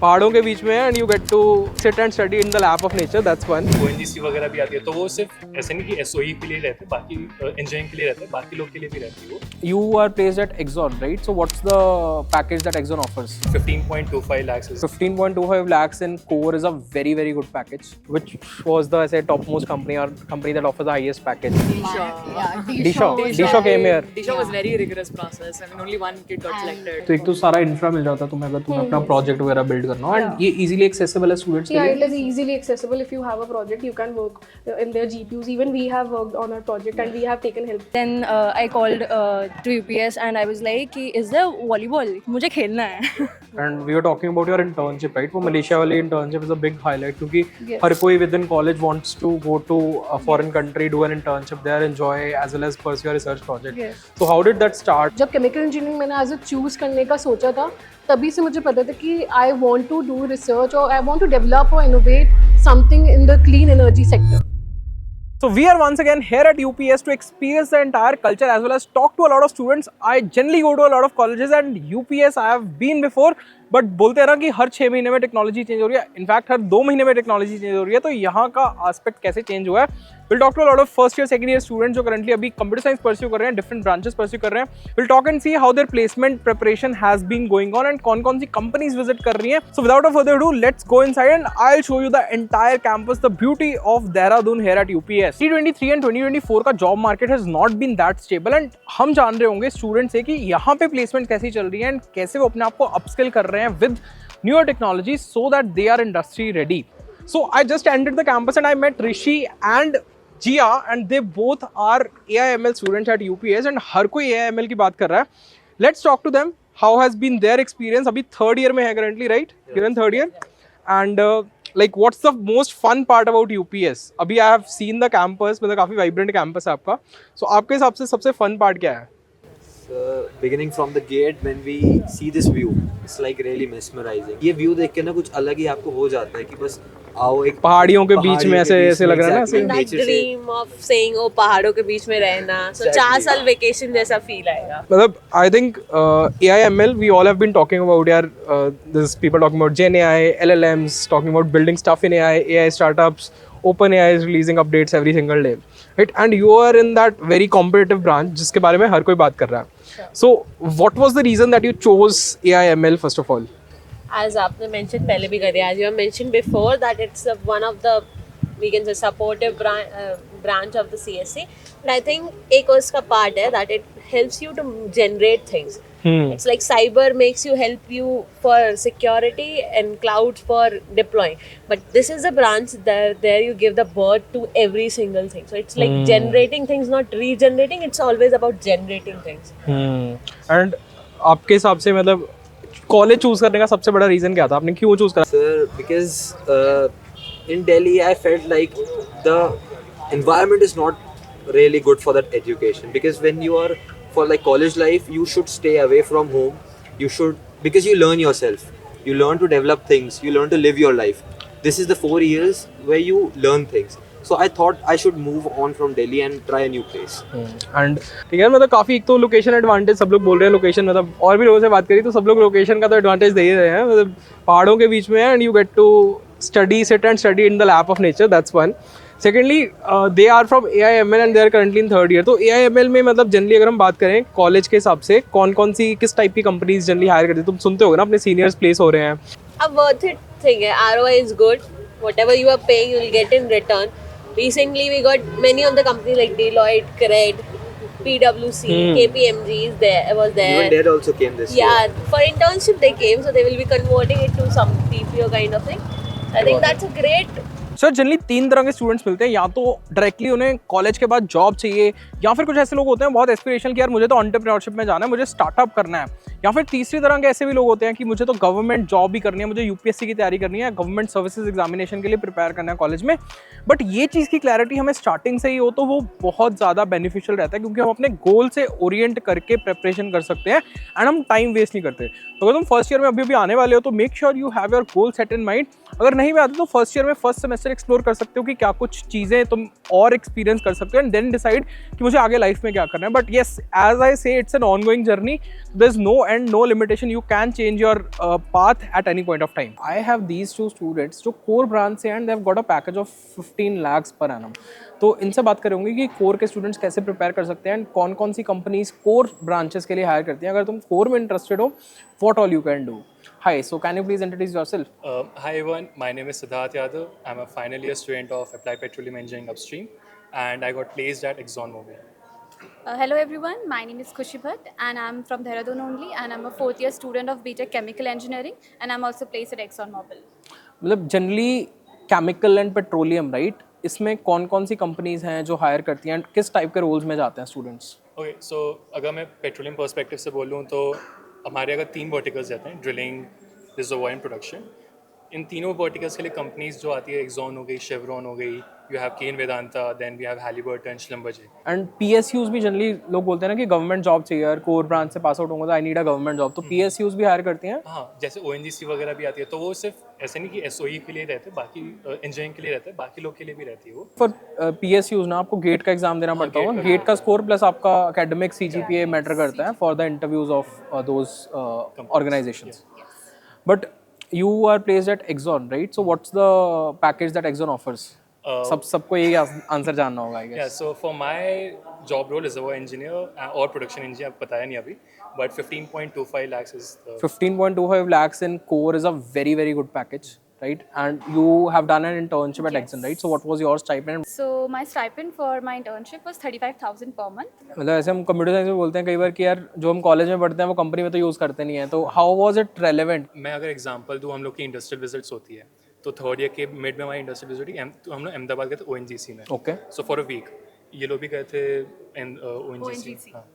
पहाड़ों के बीच में है and you get to sit and study in the lap of nature, that's fun. ONGC वगैरह भी आती है, तो वो सिर्फ ऐसे नहीं कि SOE के लिए रहते, बाकी इंजीनियरिंग के लिए रहते, बाकी लोग के लिए भी रहती है वो। You are placed at Exxon, right? So what's the package that Exxon offers? 15.25 lakhs is 15.25 lakhs in core is a very very good package. Which was the say topmost company or company that offers the highest package? Disho came here. Disho was very rigorous process. I mean, only one kid got selected. तो एक तो सारा infra मिल जाता है तुम्हें अगर तुम्हें अपना प्रोजेक्ट वगैरह बिल्ड करना हो, एंड ये इजीली एक्सेसिबल है स्टूडेंट्स के Yeah, लिए. it is easily accessible. If you have a project, you can work in their GPUs. Even we have worked on our project and we have taken help. Then I called to UPS and I was like, is there volleyball? मुझे खेलना है. And we were talking about your internship, right? वो Malaysia वाली internship is a big highlight क्योंकि Yes. हर कोई within college wants to go to a foreign country, do an internship there, enjoy as well as pursue a research project. Yes. So how did that start? जब chemical engineering मैंने as a choose करने का सोचा था, तभी से मुझे पता था कि I want to do research और आई वांट टू डेवलप और innovate something in the clean energy sector. So we are once again here at UPS to experience the entire culture as well as talk to a lot of students. I generally go to a lot of colleges and UPS I have been before, but बोलते हैं ना कि हर 6 महीने में technology change हो रही है, in fact हर 2 महीने में टेक्नोलॉजी चेंज हो रही है, तो यहाँ का एस्पेक्ट कैसे चेंज हुआ है. We'll talk to a lot of first year, second year students जो currently अभी computer science pursue कर रहे हैं, different branches pursue कर रहे हैं. We'll talk and see how their placement preparation has been going on and कौन-कौन सी companies visit कर रही हैं. So without a further ado, let's go inside and I'll show you the entire campus, the beauty of Dehradun here at UPS. 2023 and 2024 का job market has not been that stable and हम जान रहे होंगे students से कि यहाँ पे placement कैसी चल रही है and कैसे वो अपने आप को upskill कर रहे हैं with newer technologies so that they are industry ready. So I just entered the campus and I met Rishi and Jia and they both are AIML students at UPS and हर कोई AIML की बात कर रहा है. Let's talk to them. How has been their experience? अभी third year में है currently, right? You're in third year. And like what's the most fun part about UPS? अभी I have seen the campus, मतलब काफ़ी vibrant campus है आपका. So आपके हिसाब से सबसे fun part क्या है? Beginning from the gate when we see this view, it's like really mesmerizing. ये view देख के ना कुछ अलग ही आपको हो जाता है कि बस आओ एक पहाड़ियों के बीच में ऐसे लग रहा है ना ऐसे. That dream of saying, oh, पहाड़ों के बीच में रहना. So 4 साल vacation जैसा feel आएगा. मतलब I think AIML we all have been talking about यार, there's people talking about Gen AI, LLMs, talking about building stuff in AI startups. OpenAI is releasing updates every single day, right? And you are in that very competitive branch जिसके बारे में हर कोई बात कर रहा है. So what was the reason that you chose AIML first of all? As आपने mentioned पहले भी करी, as you have mentioned before that it's one of the we can say supportive branch of the CSC. But I think एक उसका part है that it helps you to generate things. It's like cyber makes you help you for security and cloud for deploying. But this is a branch there you give the birth to every single thing. So it's like generating things, not regenerating. It's always about generating things. And आपके हिसाब से मतलब college choose करने का सबसे बड़ा reason क्या था? आपने क्यों चूज करा? Sir, because in Delhi I felt like the environment is not really good for that education, because when you are for like college life you should stay away from home. You should, because you learn yourself, you learn to develop things, you learn to live your life. This is the 4 years where you learn things. So I thought I should move on from Delhi and try a new place. And ठीक है, मतलब काफ़ी एक तो location advantage सब लोग बोल रहे हैं. लोकेशन मतलब और भी लोगों से बात करी तो सब लोग लोकेशन का तो एडवांटेज दे ही रहे हैं. मतलब पहाड़ों के बीच में है and you get to sit and study in the lap of nature, that's one. Secondly they are from AIML and they are currently in third year. तो AIML में मतलब जनरली अगर हम बात करें कॉलेज के हिसाब से कौन सी किस टाइप की कंपनीज जनरली हायर करती है? तुम सुनते होगे ना अपने सीनियर्स प्लेस हो रहे हैं. A worth it thing है. ROI is good. Whatever you are paying, you will get in return. Recently, we got many of the companies like Deloitte, CRED, PwC, KPMG is there. Was there. Even Dell also came this year. Yeah, for internship they came, so they will be converting it to some TPO kind of thing. I think that's a great. Sir generally 3 तरह के students मिलते हैं. या तो directly उन्हें college के बाद job चाहिए, या फिर कुछ ऐसे लोग होते हैं बहुत एस्पिरेशनल कि यार मुझे तो एंटरप्रेन्योरशिप में जाना है, मुझे स्टार्टअप करना है. या फिर तीसरी तरह के ऐसे भी लोग होते हैं कि मुझे तो गवर्नमेंट जॉब भी करनी है, मुझे UPSC की तैयारी करनी है, गवर्नमेंट सर्विसेज एग्जामिनेशन के लिए प्रिपेयर करना है कॉलेज में. बट ये चीज़ की क्लैरिटी हमें स्टार्टिंग से ही हो तो वो बहुत ज़्यादा बेनिफिशियल रहता है, क्योंकि हम अपने गोल से ओरिएंट करके प्रिपरेशन कर सकते हैं एंड हम टाइम वेस्ट नहीं करते. तो अगर तुम फर्स्ट ईयर में अभी आने वाले हो तो make sure you have your goal set in mind. अगर नहीं भी आते तो फर्स्ट ईयर में फर्स्ट सेमेस्टर एक्सप्लोर कर सकते हो कि क्या कुछ चीज़ें तुम और एक्सपीरियंस कर सकते हो एंड देन डिसाइड कि मुझे मुझे आगे लाइफ में क्या करना है. But yes, as I say it's an ongoing journey. There is no end no limitation. You can change your path at any point of time. I have these two students जो core branch से and they've got a package of 15 lakhs per annum. तो इनसे बात करेंगे कि core के students कैसे prepare कर सकते हैं एंड कौन कौन सी कंपनीज कोर ब्रांचेस के लिए हायर करती हैं. अगर तुम कोर में इंटरेस्टेड हो, what all you can do. Hi, so can you please introduce yourself? Hi everyone, my name is Siddharth Yadav. I'm a final year student of Applied Petroleum Engineering Upstream and I got placed at ExxonMobil. Hello everyone, my name is Khushi Bhatt and I'm from Dehradun only and I'm a 4th year student of BTech Chemical Engineering and I'm also placed at ExxonMobil. मतलब generally chemical and petroleum, right? इसमें कौन कौन सी companies हैं जो higher करती हैं, किस type के रोल्स में जाते हैं स्टूडेंट्स? Okay, so अगर मैं पेट्रोलियम पर्सपेक्टिव से बोलूँ तो हमारे अगर 3 वर्टिकल्स रहते हैं, ड्रिलिंग, रिजर्वॉयर एंड प्रोडक्शन. इन तीनों वर्टिकल्स के लिए कंपनीज जो आती है, एक्सॉन हो गई, शेवरॉन हो गई, you have Cairn Vedanta, then we have Halliburton, Schlumberger. And PSUs भी जनरली लोग बोलते हैं ना कि गवर्नमेंट जॉब चाहिए यार, कोर ब्रांच से पास आउट होंगे तो I need a government job. तो PSUs भी हायर करती हैं. हाँ, जैसे ONGC वगैरह भी आती है, तो वो सिर्फ ऐसे नहीं कि SOE के लिए रहते, बाकी इंजीनियरिंग के लिए रहते हैं, बाकी लोग के लिए भी रहती है वो. फॉर PSUs ना आपको गेट का एग्जाम देना पड़ता होगा. गेट का स्कोर प्लस आपका एकेडमिक CGPA मैटर करता है for the interviews of those organisations. But you are placed at Exxon, right? So what's the package that Exxon offers? सबको यही आंसर जानना होगा, I guess. Yeah, so for my job role reservoir engineer और production engineer, आपको बताया नहीं अभी, but 15.25 lakhs is the 15.25 lakhs in core is a very very good package, right? And you have done an internship at Exxon, right? So what was your stipend? So my stipend for my internship was 35,000 per month. मतलब ऐसे हम computer science में बोलते हैं कई बार कि यार जो हम कॉलेज में पढ़ते हैं वो कंपनी में तो यूज़ करते नहीं है. तो हाउ वाज इट रेलेवेंट? मैं अगर एग्जांपल दूँ, हम लोग की इंडस्ट्रियल विजिट्स होती है, तो 3rd ईयर के मिड में हमारी इंडस्ट्रियल विजिट हुई, तो हम लोग अहमदाबाद गए थे ONGC में. Okay. So for a week ये लोग भी गए थे ONGC. हाँ,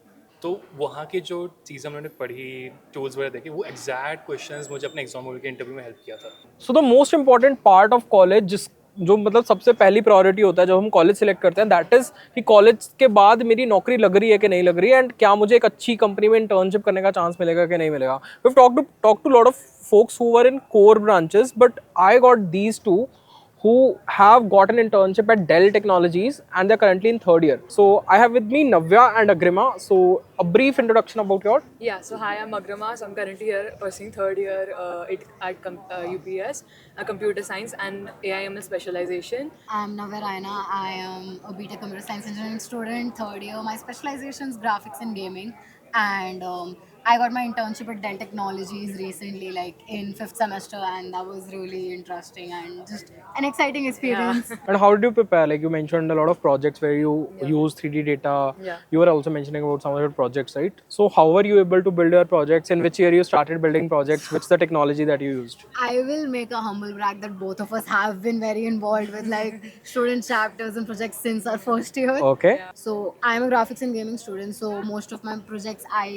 तो वहाँ की जो चीज़ें हम लोगों ने पढ़ी, टूल्स वगैरह देखे, वो एग्जैक्ट क्वेश्चंस मुझे अपने एग्जाम के इंटरव्यू में हेल्प किया था. So the most important part of college जो मतलब सबसे पहली प्रायोरिटी होता है जब हम कॉलेज सिलेक्ट करते हैं, दैट इज कि कॉलेज के बाद मेरी नौकरी लग रही है कि नहीं लग रही है एंड क्या मुझे एक अच्छी कंपनी में इंटर्नशिप करने का चांस मिलेगा कि नहीं मिलेगा. We have talk to lot of folks who were in core branches, but I got these two who have got an internship at Dell Technologies and they're currently in 3rd year. So I have with me Navya and Agrima. So a brief introduction about your. Yeah, so hi, I'm Agrima. So I'm currently here pursuing 3rd year at UPS, Computer Science and AIML specialization. I'm Navya Raina. I am a BTech Computer Science Engineering student, 3rd year. My specialization is graphics and gaming, and I got my internship at Dell Technologies recently, like in 5th semester, and that was really interesting and just an exciting experience. And how did you prepare? Like you mentioned a lot of projects where you use 3D data. Yeah. You were also mentioning about some of your projects, right? So how were you able to build your projects? In which year you started building projects? What's the technology that you used? I will make a humble brag that both of us have been very involved with like student chapters and projects since our 1st year. Okay. So I'm a graphics and gaming student, so most of my projects I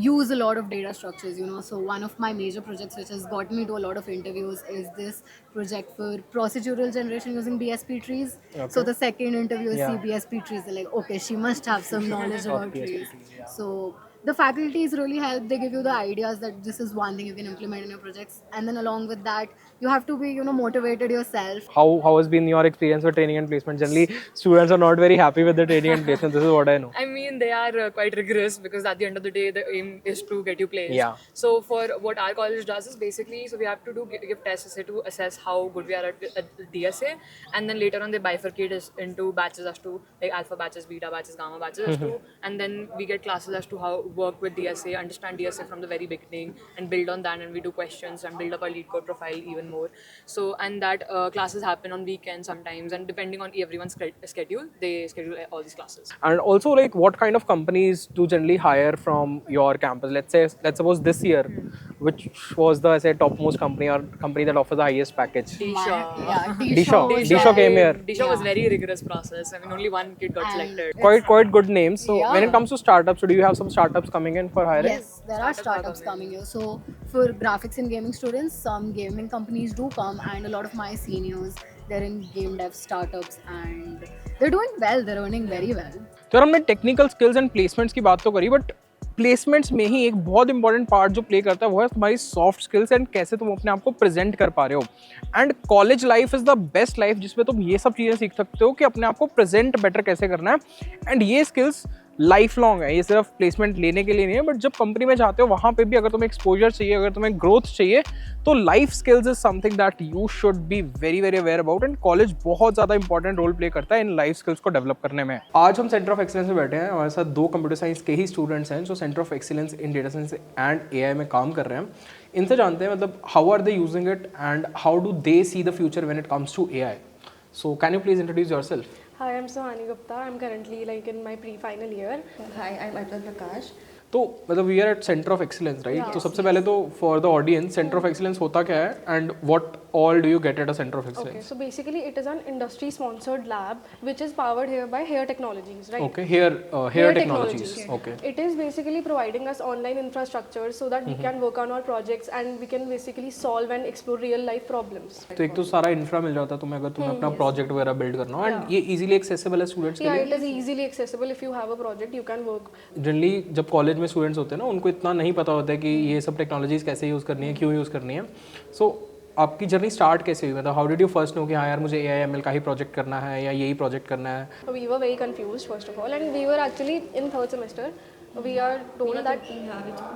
use a lot of data structures, you know. So one of my major projects which has gotten me to a lot of interviews is this project for procedural generation using BSP trees. Okay. So the second interview is Yeah. BSP trees. They're like, okay, she must have some knowledge about BSP trees. trees, yeah. So the faculties really help. They give you the ideas that this is one thing you can implement in your projects, and then along with that you have to be, you know, motivated yourself. How has been your experience with training and placement? Generally, students are not very happy with the training and placement. This is what I know. I mean, they are quite rigorous because at the end of the day, the aim is to get you placed. Yeah. So for what our college does is basically, so we have to give tests to assess how good we are at DSA, and then later on they bifurcate us into batches as to like alpha batches, beta batches, gamma batches as to, and then we get classes as to how work with DSA, understand DSA from the very beginning, and build on that, and we do questions and build up our lead code profile even more. So and that classes happen on weekends sometimes, and depending on everyone's schedule, they schedule all these classes. And also, like, what kind of companies do generally hire from your campus? Let's suppose this year, which was the, say, topmost company or company that offers the highest package? Disha. Yeah, Disha. was Disha came very- here. Disha was very rigorous process. I mean, only one kid got And selected. Quite good names. So Yeah. when it comes to startups, do you have some startups coming in for hiring? Yes, there are startups coming here. So for graphics and gaming students, some gaming companies do come, and a lot of my seniors, they're in game dev startups, and they're doing well. They're earning very well. तो यार हमने technical skills and placements की बात तो करी, but placements में ही एक बहुत इंपॉर्टेंट पार्ट जो प्ले करता है वो है तुम्हारी सॉफ्ट स्किल्स एंड कैसे तुम अपने आप को प्रेजेंट कर पा रहे हो. And college life is the best life जिसमें तुम ये सब चीज़ें सीख सकते हो कि अपने आप को प्रेजेंट बेटर कैसे करना है. एंड ये स्किल्स लाइफ लॉन्ग है, ये सिर्फ प्लेसमेंट लेने के लिए नहीं है, बट जब कंपनी में जाते हो वहाँ पे भी अगर तुम्हें एक्सपोजर चाहिए, अगर तुम्हें ग्रोथ चाहिए, तो life skills is something that you should be very very aware about. And college बहुत ज़्यादा इंपॉर्टेंट रोल प्ले करता है इन लाइफ स्किल्स को डेवलप करने में. आज हम सेंटर ऑफ एक्सीलेंस में बैठे हैं, हमारे साथ 2 कंप्यूटर साइंस के ही स्टूडेंट्स हैं जो centre of excellence in data science and AI में काम कर रहे हैं. इनसे जानते हैं मतलब how are they using it and how do they see the future when it comes to AI. So can you please introduce yourself? Hi, I'm Sohani Gupta. I'm currently like in my pre-final year. Hi, I'm Arpan Prakash. तो मतलब we are at centre of excellence right. तो सबसे पहले तो for the audience centre of excellence होता क्या है and what all do you get at a center of excellence? Okay, so basically it is an industry sponsored lab which is powered here by Hair Technologies, right? Okay, hair technologies. Okay. It is basically providing us online infrastructure so that we can work on our projects and we can basically solve and explore real life problems. तो एक तो सारा infra मिल जाता है तुम्हें अगर तुम्हें अपना प्रोजेक्ट वगैरह बिल्ड करना हो एंड ये इजीली एक्सेसिबल है स्टूडेंट्स के लिए. Yeah, it is easily accessible. If you have a project, you can work. Generally जब कॉलेज में स्टूडेंट्स होते हैं ना उनको इतना नहीं पता होता है कि ये सब टेक्नोलॉजीज कैसे यूज़ करनी है, क्यों यूज़ करनी है. सो आपकी जर्नी स्टार्ट कैसे हुई, मतलब how did you first know कि हाँ यार मुझे AI/ML का ही प्रोजेक्ट करना है या यही प्रोजेक्ट करना है? We were very confused first of all, and we were actually in 3rd semester. We are told that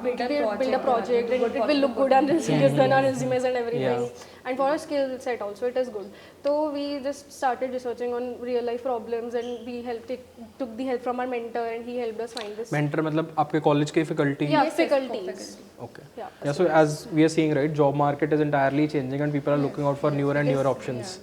build a project and it will look good and on our resumes and everything. And for our skill set also it is good. So we just started researching on real life problems and we took the help from our mentor and he helped us find this. Mentor मतलब आपके college के faculty? Yeah, faculties. Okay. Yeah, so as we are seeing, right, job market is entirely changing and people are looking out for newer and newer options.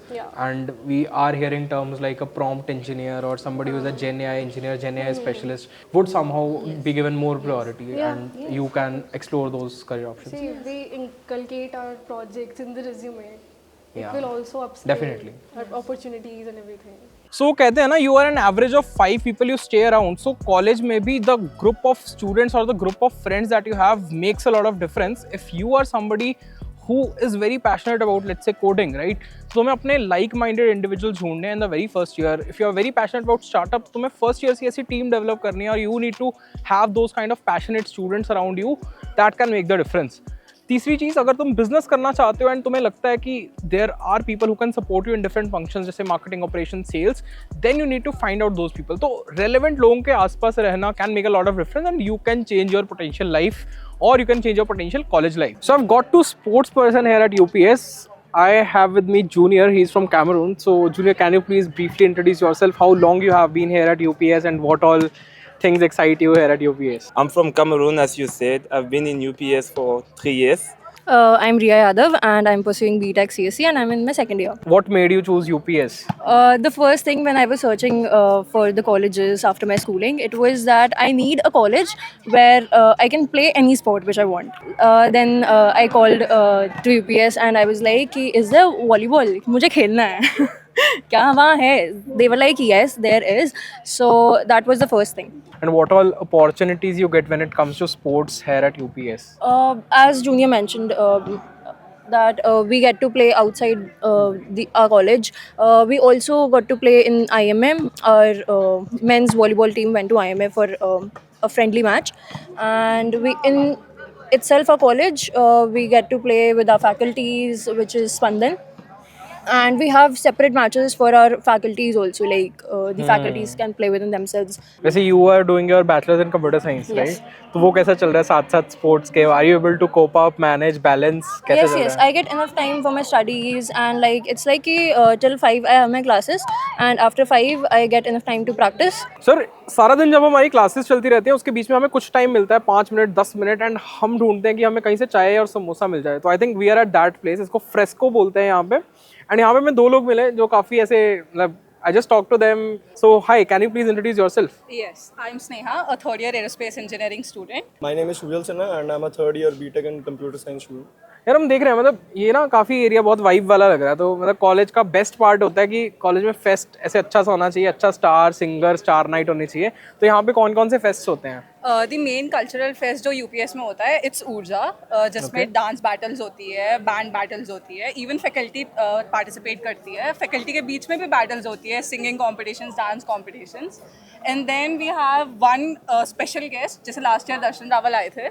And we are hearing terms like a prompt engineer or somebody who is a Gen AI engineer, Gen AI specialist would somehow be given more priority and you can explore those career options. See, if we inculcate our projects in the resume, it will also upscale definitely our opportunities and everything. So कहते हैं ना you are an average of 5 people you stay around. So college में भी the group of students or the group of friends that you have makes a lot of difference. If you are somebody who is very passionate about let's say coding, right? तो तुम्हें अपने like-minded individuals ढूंढने हैं in the very first year. If you are very passionate about startup, तुम्हें first year से ऐसी team develop करनी है और you need to have those kind of passionate students around you that can make the difference. तीसरी चीज़, अगर तुम business करना चाहते हो एंड तुम्हें लगता है कि there are people who can support you in different functions जैसे marketing, operation, sales, then you need to find out those people. तो रेलेवेंट लोगों के आसपास रहना can make a lot of difference and you can change your potential life और you can change your potential college life. So I have got two sports person here at UPS. I have with me Junior. He's from Cameroon. So Junior, can you please briefly introduce yourself? How long you have been here at UPS and what all things excite you here at UPS? I'm from Cameroon, as you said. I've been in UPS for 3 years. I'm Riya Yadav and I'm pursuing BTech CSE and I'm in my second year. What made you choose UPS? The first thing when I was searching for the colleges after my schooling, it was that I need a college where I can play any sport which I want. Then I called to UPS and I was like, is there volleyball? मुझे खेलना है. क्या वहाँ है? They were like, yes, there is. So that was the first thing. And what all opportunities you get when it comes to sports here at UPS? As Junior mentioned, that we get to play outside our college. We also got to play in IMM. Our men's volleyball team went to IMA for a friendly match, and we in itself our college we get to play with our faculties, which is Spandan. And we have separate matches for our faculties also, like the faculties can play within themselves. वैसे you are doing your bachelor's in computer science, Yes. right? तो वो कैसा चल रहा है साथ साथ sports के? Are you able to cope up, manage, balance? कैसे Yes, चल yes. रहा है? I get enough time for my studies, and like it's like till 5 I have my classes, and after 5 I get enough time to practice. Sir सारा दिन जब हमारी classes चलती रहती हैं उसके बीच में हमें कुछ टाइम मिलता है 5 मिनट 10 मिनट एंड हम ढूंढते हैं कि हमें कहीं से चाय और समोसा मिल जाए. तो I think we are at that place. इसको फ्रेस्को बोलते हैं यहाँ पे. एंड यहाँ पे मैं 2 लोग मिले जो काफ़ी ऐसे मतलब I just talked to them. So hi, can you please introduce yourself? Yes, I'm Sneha, a third year aerospace engineering student. My name is Shubhal Sinha and I'm a third year BTech in computer science student. यार हम देख रहे हैं मतलब ये ना काफ़ी area बहुत वाइब वाला लग रहा है, तो मतलब कॉलेज का बेस्ट पार्ट होता है कि कॉलेज में फेस्ट ऐसे अच्छा सा होना चाहिए, अच्छा स्टार सिंगर स्टार नाइट होनी चाहिए। तो यहाँ पे कौन कौन से फेस्ट होते हैं? द मेन कल्चरल फेस्ट जो यूपीएस में होता है इट्स ऊर्जा, जिसमें डांस बैटल्स होती है, बैंड बैटल्स होती है, इवन फैकल्टी पार्टिसिपेट करती है, फैकल्टी के बीच में भी बैटल्स होती है, singing competitions, dance competitions. And then we have one special guest, जैसे लास्ट ईयर दर्शन रावल आए थे,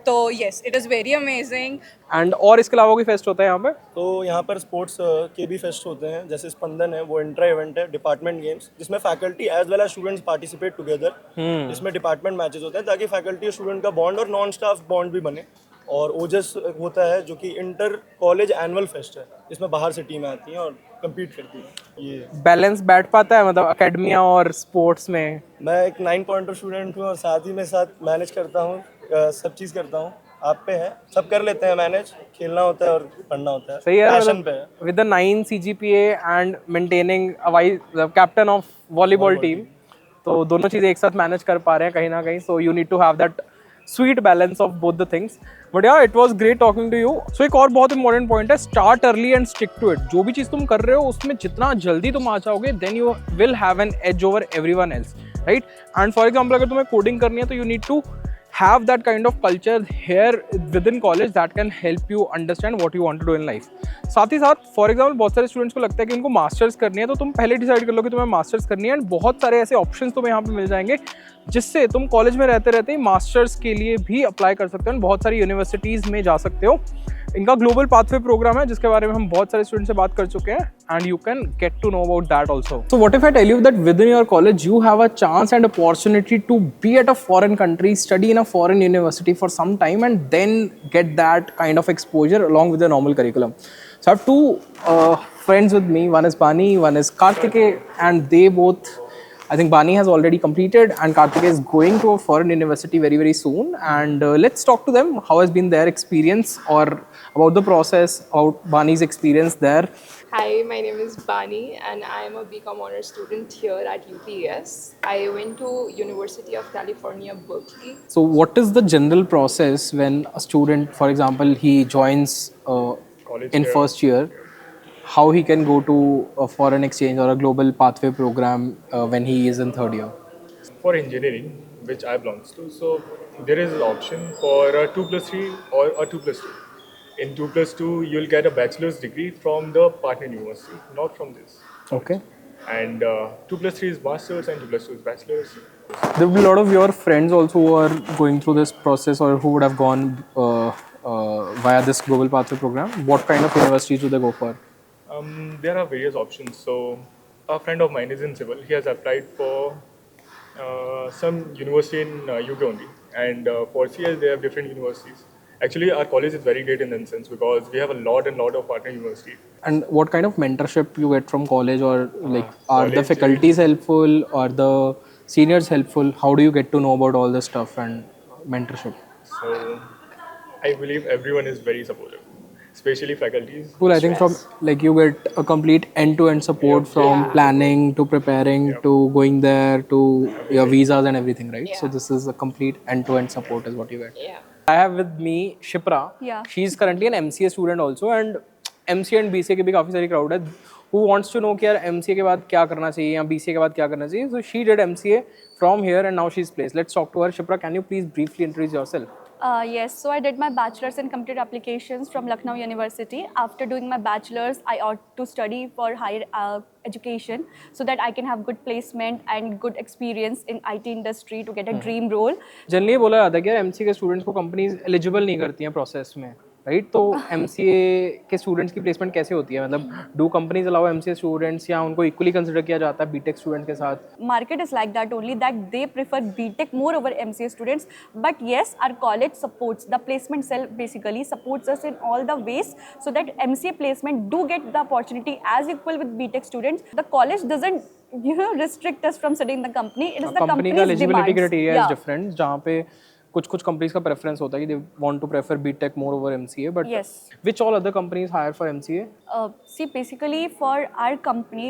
तो yes it is very amazing. And और इसके अलावा कोई फेस्ट होता है यहाँ पे? तो यहाँ पर स्पोर्ट्स के भी फेस्ट होते हैं, जैसे स्पंदन है, वो इंट्रा इवेंट है, डिपार्टमेंट गेम्स, जिसमें faculty as well as students participate together. इसमें डिपार्टमेंट मैचेस होते हैं ताकि फैकल्टी और स्टूडेंट का बॉन्ड और नॉन स्टाफ बॉन्ड भी बने। और ओजस होता है जो कि इंटर कॉलेज एनुअल फेस्ट है, जिसमें बाहर से टीमें आती हैं और कम्पीट करती हैं। ये बैलेंस बैठ पाता है मतलब अकेडमिया और स्पोर्ट्स में? मैं एक 9 पॉइंटर स्टूडेंट हूँ और साथ ही में साथ मैनेज करता हूँ, सब चीज़ करता हूँ। आप पे है, सब कर लेते हैं मैनेज, खेलना होता है और पढ़ना होता है। सही है, पैशन पे है। With the 9 CGPA and maintaining a vice captain of volleyball team, तो दोनों चीज़ें एक साथ मैनेज कर पा रहे हैं कहीं ना कहीं। So you need to have that sweet balance of both the things. But यार it was great talking to you. So एक और बहुत इंपॉर्टेंट पॉइंट है, start early and stick to it. जो भी चीज़ तुम कर रहे हो उसमें जितना जल्दी तुम आ जाओगे then you will have an edge over everyone else, right? And for example अगर तुम्हें कोडिंग करनी है तो you need to have that kind of culture here within college that can help you understand what you want to do in life. साथ ही साथ for example बहुत सारे students को लगता है कि उनको मास्टर्स करनी है, तो तुम पहले डिसाइड कर लो कि तुम्हें मास्टर्स करनी है। एंड बहुत सारे ऐसे ऑप्शंस तुम्हें यहाँ पे मिल जाएंगे जिससे तुम कॉलेज में रहते रहते ही मास्टर्स के लिए भी अप्लाई कर सकते हो, बहुत सारी यूनिवर्सिटीज़ में जा सकते हो। इनका ग्लोबल पाथवे प्रोग्राम है जिसके बारे में हम बहुत सारे स्टूडेंट से बात कर चुके हैं, and you can get to know about that also. So what if I tell you that within your college you have a chance and opportunity to be at a foreign country, study in a foreign university for some time and then get that kind of exposure along with the normal curriculum. So I have two friends with me. One is Bani, one is Karthike, and they both, I think Bani has already completed and Karthike is going to a foreign university very very soon. And let's talk to them. How has been their experience, or about the process, about Bani's experience there. Hi, my name is Bani and I am a BCom honors student here at UPS. I went to University of California, Berkeley. So what is the general process when a student, for example, he joins in first year, how he can go to a foreign exchange or a global pathway program when he is in third year? For engineering, which I belongs to, so there is an option for a 2+3 or a 2+2. In 2+2, you'll get a bachelor's degree from the partner university, not from this. Okay. And 2+3 is master's and 2+2 is bachelor's. There will be a lot of your friends also who are going through this process or who would have gone via this global pathway program. What kind of universities do they go for? There are various options. So a friend of mine is in civil. He has applied for some university in UK only. And for CS, they have different universities. Actually, our college is very great in that sense because we have a lot and lot of partner universities. And what kind of mentorship you get from college, or like are the college faculties helpful or the seniors helpful? How do you get to know about all this stuff and mentorship? So I believe everyone is very supportive, especially faculties. Cool. I think from like you get a complete end-to-end support from planning to preparing to going there to your visas and everything, right? So this is a complete end-to-end support is what you get. Yeah. I have with me Shipra. Yeah. She is currently an MCA student also, and MCA and BCA के भी काफ़ी सारी crowd है who wants to know कि यार MCA के बाद क्या करना चाहिए या BCA के बाद क्या करना चाहिए. So she did MCA from here and now she's placed. Let's talk to her. Shipra, can you please briefly introduce yourself? Yes, so I did my bachelor's in computer applications from Lucknow University. After doing my bachelor's, I ought to study for higher education so that I can have good placement and good experience in IT industry to get a dream role. Generally बोला जाता है कि MCA के students को companies eligible नहीं करती हैं process में, राइट? तो MCA के स्टूडेंट्स की प्लेसमेंट कैसे होती है? मतलब do companies allow MCA students या उनको इक्वली कंसिडर किया जाता है बीटेक स्टूडेंट के साथ? Market is like that only, that they prefer BTech more over MCA students. But yes, our college supports, the placement cell basically supports us in all the ways so that MCA placement do get the opportunity as equal with BTech students. The college doesn't restrict us from studying the company. It is the company का company's eligibility demands. Criteria is different, जहाँ पे कुछ companies का preference होता है कि they want to prefer BTech more over MCA, but Yes. Which all other companies hire for MCA? See, basically for our company,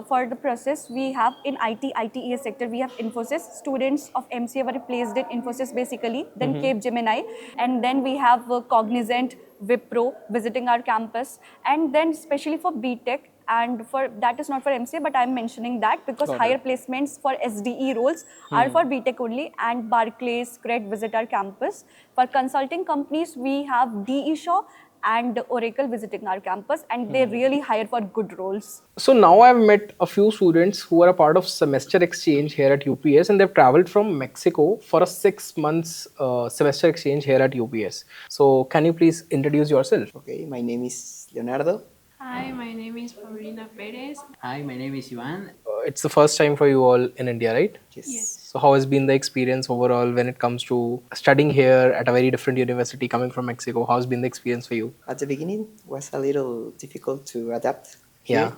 for the process we have in ITES sector, we have Infosys. Students of MCA were placed in Infosys basically, then Capgemini, and then we have Cognizant, Wipro visiting our campus, and then especially for BTech, and for that is not for MCA, but I'm mentioning that because higher placements for SDE roles are for BTech only, and Barclays, CRED visit our campus. For consulting companies, we have DE Shaw and Oracle visiting our campus, and they really hire for good roles. So now I've met a few students who are a part of semester exchange here at UPS, and they've traveled from Mexico for a 6 months semester exchange here at UPS. So can you please introduce yourself? Okay, my name is Leonardo. Hi, my name is Paulina Perez. Hi, my name is Ivan. It's the first time for you all in India, right? Yes. So how has been the experience overall when it comes to studying here at a very different university coming from Mexico? How's been the experience for you? At the beginning, was a little difficult to adapt here, Yeah.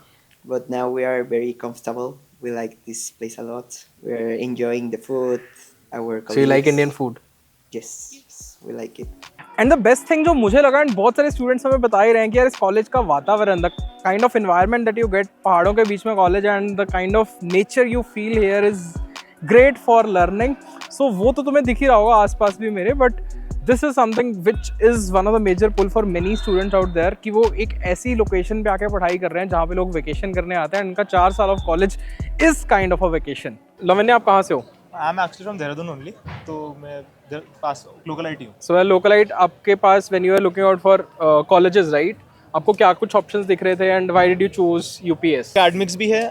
but now we are very comfortable. We like this place a lot. We're enjoying the food, our colleagues. So you like Indian food? Yes, we like it. And the best thing जो मुझे लगा, and बहुत सारे students हमें बता ही रहे हैं कि यार इस कॉलेज का वातावरण, the kind of environment that you get, पहाड़ों के बीच में college, and the kind of nature you feel here is great for learning. So वो तो तुम्हें दिख ही रहा होगा आसपास भी मेरे, but this is something which is one of the major pull for many students out there कि वो एक ऐसी लोकेशन पे आके पढ़ाई कर रहे हैं जहाँ पे लोग वेकेशन करने आते हैं. इनका 4 साल of college is kind of a vacation. Lavanya, आप कहाँ से हो? I am actually from Dehradun only, तो मैं पास लोकलाइट ही हूँ. सो लोकलाइट, आपके पास when you are looking out for colleges, right, आपको क्या कुछ ऑप्शंस दिख रहे थे, and why did you choose UPS? Academics भी है,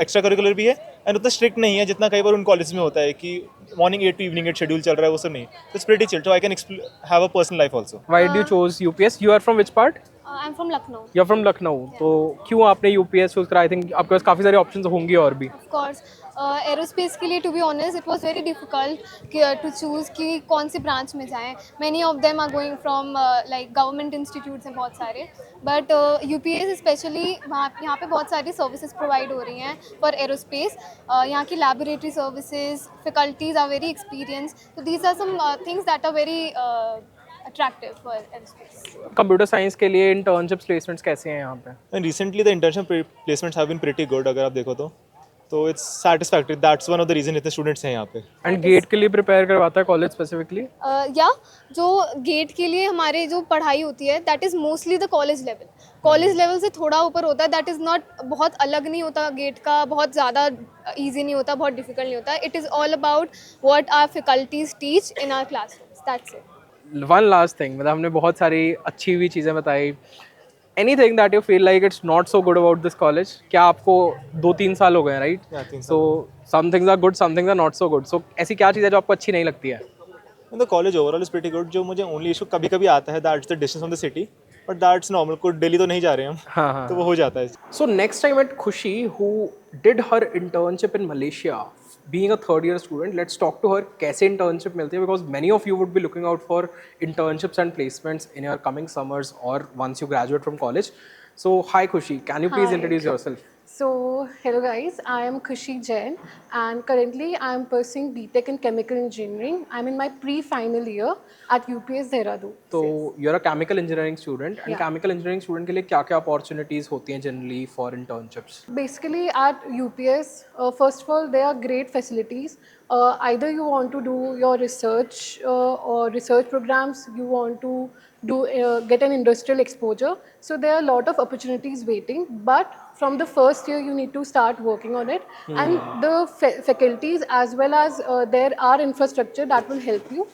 एक्स्ट्रा करिकुलर भी है, एंड उतना स्ट्रिक्ट नहीं है जितना कई बार उन कॉलेज में होता है कि मॉर्निंग 8 टू इवनिंग 8 शेड्यूल चल रहा है, वो सब नहीं. It's pretty chill, so I can have a personal life also. Why did you choose UPES? You are from which part? I am from Lucknow. You are from Lucknow. तो क्यों आपने UPS choose करा? आई थिंक आपके पास काफ़ी सारे options होंगे और भी. ऑफ कोर्स एरोस्पेस के लिए to be honest it was very difficult to choose कि कौन सी ब्रांच में जाएं. Many of them are going from like government institutes हैं बहुत सारे, बट यूपीएस स्पेशली यहाँ पे बहुत सारी सर्विसेज प्रोवाइड हो रही हैं फॉर एरोस्पेस. यहाँ की laboratory services, faculties are very experience, तो these are some things that are very attractive for aerospace. Computer science के लिए इंटर्नशिप्स प्लेसमेंट्स कैसे हैं यहाँ पे? And recently the internship placements have been pretty good. अगर आप देखो तो it's satisfactory. That's one of the reason इतने स्टूडेंट्स हैं यहाँ पे. एंड गेट के लिए प्रिपेयर करवाता है कॉलेज स्पेसिफिकली? या जो गेट के लिए हमारे जो पढ़ाई होती है that is mostly the college level. College level से थोड़ा ऊपर होता है, दैट इज़ नॉट, बहुत अलग नहीं होता गेट का, बहुत ज़्यादा ईजी नहीं होता, बहुत डिफिकल्ट नहीं होता. It is all about what our faculties teach in our classrooms, that's it. One last thing, मतलब हमने बहुत सारी अच्छी हुई चीज़ें बताई. Anything that you feel like it's not so good about this college? क्या आपको 2-3 साल हो गए, right? So some things are good, some things are not so good. So ऐसी क्या चीज़ है जो आपको अच्छी नहीं लगती है? The college overall is pretty good. जो मुझे ओनली इशू कभी कभी आता है that's the distance from the city, but that's normal. को दिल्ली तो नहीं जा रहे हम. हाँ. तो वो हो जाता है. सो नेक्स्ट टाइम एट खुशी who did her internship in Malaysia, being a third year student, let's talk to her कैसे internship मिलती है, because many of you would be looking out for internships and placements in your coming summers or once you graduate from college. So hi Khushi, can you please introduce yourself? So hello guys, I am Khushi Jain and currently I am pursuing BTech in Chemical Engineering. I'm in my pre-final year at UPS Dehradun. So you're a chemical engineering student, and chemical engineering student के लिए क्या-क्या opportunities होती हैं generally for internships? Basically at UPS, first of all there are great facilities. Either you want to do your research or research programs, you want to do get an industrial exposure. So there are a lot of opportunities waiting, but from the first year you need to start working on it. And the faculties as well as there are infrastructure that will help you.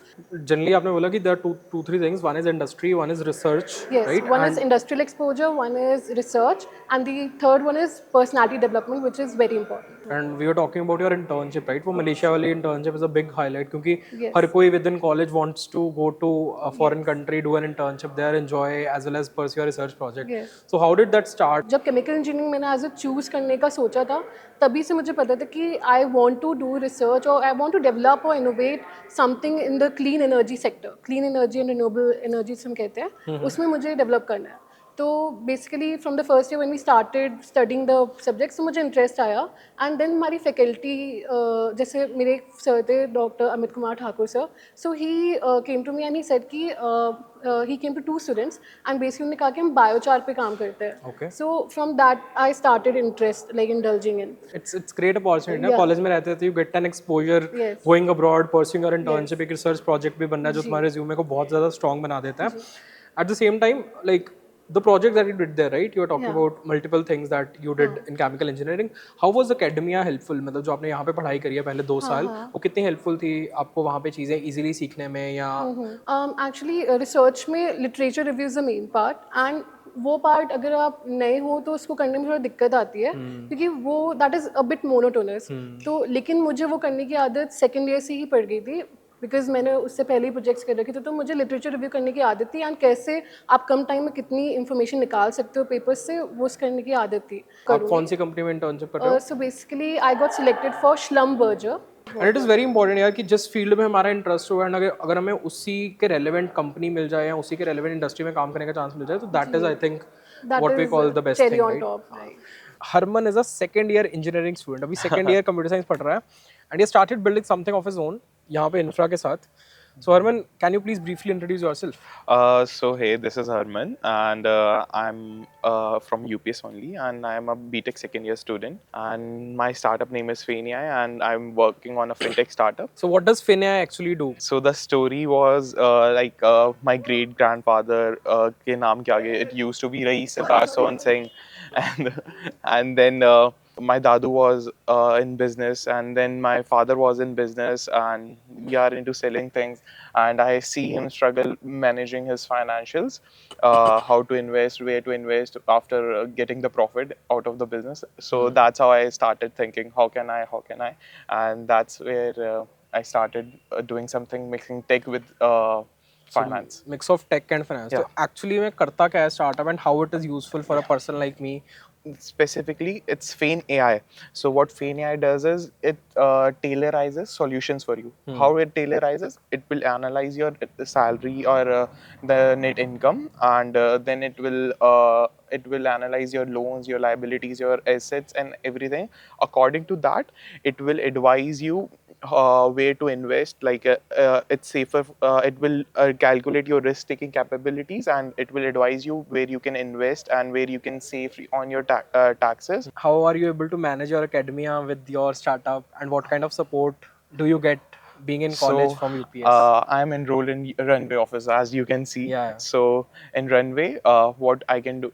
Generally आपने बोला कि there are two three things. One is industry, one is research. Yes, right? One is industrial exposure, one is research, and the third one is personality development, which is very important. And we were talking about your internship, right? वो Malaysia वाली internship is a big highlight क्योंकि Yes. हर कोई within college wants to go to a foreign country, do an internship there, enjoy as well as pursue a research project. Yes. So how did that start? जब chemical engineering मैंने as a choose करने का सोचा था, तभी से मुझे पता था कि I want to do research और आई वांट टू डेवलप और innovate something in the clean energy sector. Clean energy and renewable energy हम कहते हैं, उसमें मुझे डेवलप करना है. तो basically from the first year when we started studying the subjects, तो मुझे इंटरेस्ट आया. एंड देन हमारी फैकल्टी, जैसे मेरे एक सर थे doctor Amit Kumar Thakur sir, so he came to me and he said कि he came to 2 students and basically उन्होंने कहा कि हम बायोचार पे काम करते हैं. Okay. So from that I started interest like indulging in. It's great opportunity ना. Yeah. कॉलेज में रहते थे, you get an exposure, Yes. going abroad, pursuing your internship, एक research project भी बनना है जो तुम्हारे resume को बहुत ज़्यादा strong बना देता है. At the same time, like the project that you did there, right? You were talking Yeah. about multiple things that you did in chemical engineering. How was academia helpful? मतलब जो आपने यहाँ पे पढ़ाई करी है पहले 2 साल, वो कितनी helpful थी आपको वहाँ पे चीज़ें easily सीखने में या? Actually, research में literature review is the main part, and वो part अगर आप नए हो तो उसको करने में थोड़ा दिक्कत आती है क्योंकि वो that is a bit monotonous. तो लेकिन मुझे वो करने की आदत सेकेंड ईयर से ही पड़ गई थी बिकॉज मैंने उससे पहले ही प्रोजेक्ट्स कर रखे थे, तो मुझे लिटरेचर रिव्यू करने की आदत थी एंड कैसे आप कम टाइम में कितनी इन्फॉर्मेशन निकाल सकते हो पेपर्स से, वो करने की आदत थी. आप कौन सी कंपनी में इंटर्नशिप कर रहे हो? So basically I got selected for Schlumberger. And it is very important यार कि जिस फील्ड में हमारा इंटरेस्ट हो एंड अगर हमें उसी के रेलेवेंट कंपनी मिल जाए या उसी के रेलेवेंट इंडस्ट्री में काम करने का चांस मिल जाए, तो that is I think what we call the best thing. Harman is a second year engineering student, अभी सेकंड ईयर कंप्यूटर साइंस पढ़ रहा है and he started building something of his own यहाँ पे इंफ्रा के साथ. So Harman, can you please briefly introduce yourself? So hey, this is Harman, and I'm from UPS only, and I'm a BTech second year student, and my startup name is Fania, and I'm working on a fintech startup. So what does Fania actually do? So the story was my great grandfather के नाम के आगे it used to be Rais Sitar Sohan Singh, and then my dadu was in business, and then my father was in business, and we are into selling things, and I see him struggle managing his financials, how to invest, where to invest after getting the profit out of the business. So that's how I started thinking, how can I, and that's where I started doing something mixing tech with finance. Mix of tech and finance. Yeah. So actually में करता क्या है startup and how it is useful for a person like me? Specifically, it's Feign AI. So what Feign AI does is it tailorizes solutions for you. How it tailorizes, it will analyze your salary or the net income, and then it will analyze your loans, your liabilities, your assets, and everything. According to that, it will advise you where to invest. Like it's safer. It will calculate your risk-taking capabilities, and it will advise you where you can invest and where you can save on your taxes. How are you able to manage your academia with your startup, and what kind of support do you get being in college from UPS? I'm enrolled in Runway office, as you can see. Yeah. So in Runway, what I can do,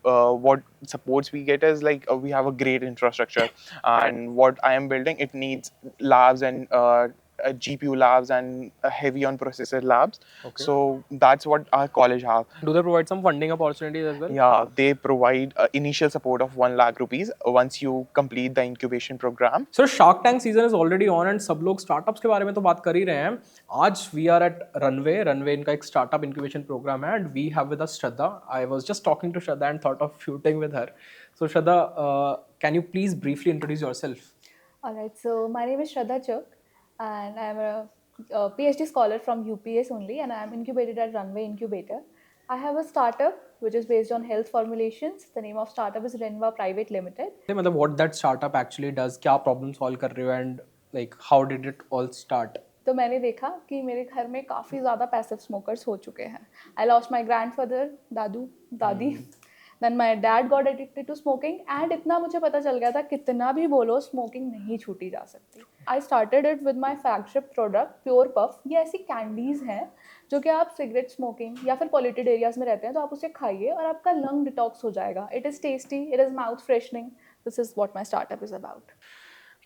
what supports we get is like we have a great infrastructure, and what I am building, it needs labs and GPU labs and heavy on processor labs. Okay. So that's what our college have. Do they provide some funding opportunities as well? Yeah, they provide initial support of 1 lakh rupees once you complete the incubation program. So Shark Tank season is already on and सब लोग startups के बारे में तो बात कर ही रहे हैं. आज we are at Runway. Runway इनका एक startup incubation program है and we have with us Shraddha. I was just talking to Shraddha and thought of shooting with her. So Shraddha, can you please briefly introduce yourself? Alright, so my name is Shraddha Chuk, and I'm a PhD scholar from UPS only, and I'm incubated at Runway Incubator. I have a startup which is based on health formulations. The name of startup is Renva Private Limited. मतलब what that startup actually does, क्या problem solve कर रहे हो and like how did it all start? तो मैंने देखा कि मेरे घर में काफ़ी ज़्यादा पैसिव स्मोकर्स हो चुके हैं. I lost my grandfather, दादू, दादी. Then my dad got addicted to smoking, and इतना मुझे पता चल गया था कितना भी बोलो स्मोकिंग नहीं छूटी जा सकती. I started it with my flagship product Pure Puff. ये ऐसी कैंडीज़ हैं जो कि आप सिगरेट स्मोकिंग या फिर पॉल्यूटेड एरियाज में रहते हैं तो आप उसे खाइए और आपका लंग डिटॉक्स हो जाएगा. It is tasty, it is mouth freshening. This is what my startup is about.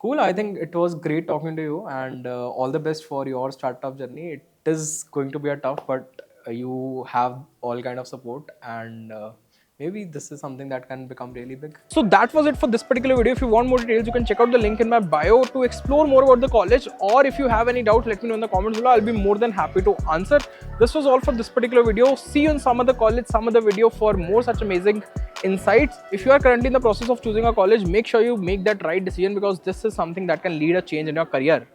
Cool. I think it was great talking to you, and all the best for your startup journey. It is going to be a tough, but you have all kind of support, and maybe this is something that can become really big. So that was it for this particular video. If you want more details, you can check out the link in my bio to explore more about the college, or if you have any doubts, let me know in the comments below. I'll be more than happy to answer. This was all for this particular video. See you in some other college, some other video for more such amazing insights. If you are currently in the process of choosing a college, make sure you make that right decision, because this is something that can lead a change in your career.